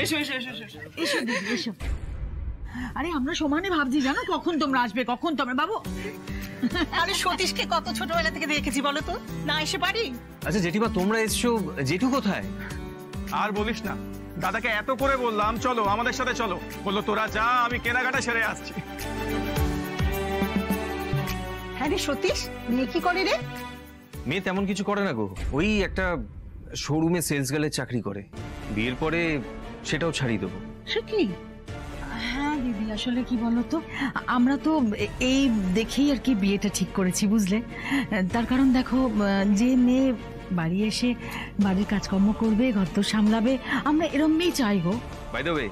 এসো এসো এসো এসো এসো দিদি এসো। আরে আমরা সমানে ভাবছি জানো কখন তোমরা আসবে, কখন তোমরা বাবু। আরে সতীশকে কত ছোটবেলা থেকে দেখেছি বলো তো, না এসে পারি? আচ্ছা জেঠিমা তোমরা এসছো, জেঠু কোথায়? আর বলিস না, দাদাকে এত করে বললাম চলো আমাদের সাথে চলো, বললো তোরা যা, আমি কেনাকাটা সেরে আসছি। হ্যাঁ রে সতীশ, মেয়ে কি করে রে? মেয়ে তেমন কিছু করে না গো, ওই একটা শোরুমে সেলস গার্লের চাকরি করে। বিয়ের পরে সেটাও ছাড়িয়ে দেবো। সে কি? হ্যাঁ দিদি আসলে কি বলতো, আমরা তো এই দেখেই আর কি বিয়েটা ঠিক করেছি বুঝলে। তার কারণ দেখো, যে মেয়ে বাড়ি এসে বাড়ির কাজকর্ম করবে, ঘর তো সামলাবে, আমরা এরম মেয়েই চাই গো। বাই দ্য ওয়ে,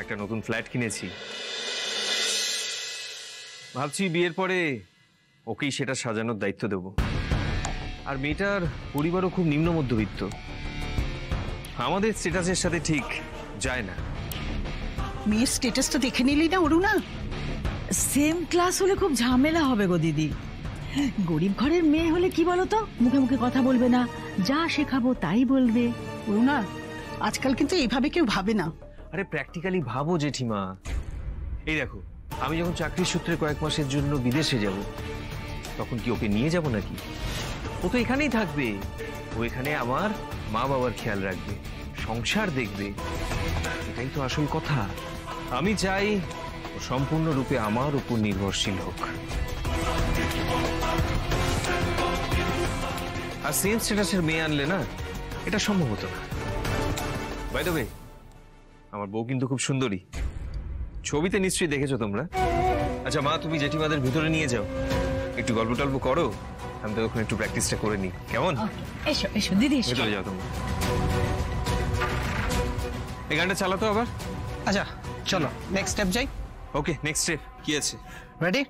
একটা নতুন ফ্ল্যাট কিনেছি, ভাবছি বিয়ের পরে ওকেই সেটা সাজানোর দায়িত্ব দেব। আর মেয়েটার পরিবারও খুব নিম্ন মধ্যবিত্ত, আমাদের স্ট্যাটাসের সাথে ঠিক যায় না। মেয়ের স্ট্যাটাসটা দেখে নিলি না অরুণা? সেম ক্লাস হলে খুব ঝামেলা হবে গো দিদি। গরিব ঘরের মেয়ে হলে কি বলতো, মুখে মুখে কথা বলবে না, যা শেখাবো তাই বলবে। অরুণা, আজকাল কিন্তু এইভাবে কেউ ভাবে না। আরে প্র্যাকটিক্যালি ভাবো জেঠিমা, এই দেখো আমি যখন চাকরির সূত্রে কয়েক মাসের জন্য বিদেশে যাব, তখন কি ওকে নিয়ে যাব নাকি? ও তো এখানেই থাকবে, ও এখানে আমার মা বাবার খেয়াল রাখবে, সংসার দেখবে, এটাই তো আসল কথা। আমি চাই ও সম্পূর্ণরূপে আমার উপর নির্ভরশীল হোক। আর সেম স্ট্যাটাসের মেয়ে আনলে না, এটা সম্ভব হতো না। বাই দ্য ওয়ে, আমার বউ কিন্তু খুব সুন্দরী, ছবিতে নিশ্চয়ই দেখেছো তোমরা। আচ্ছা মা, তুমি জেঠিমাদের ভিতরে নিয়ে যাও, একটু গল্প টল্প করো, আমি তো ওখানে একটু প্র্যাকটিসটা করে নিই, কেমন? এসো এসো দিদি এসো। ভেতরে যাও তোমরা। এই গানটা চালাতো আবার। আচ্ছা চলো নেক্সট স্টেপ যাই। ওকে, নেক্সট স্টেপ কি আছে? রেডি?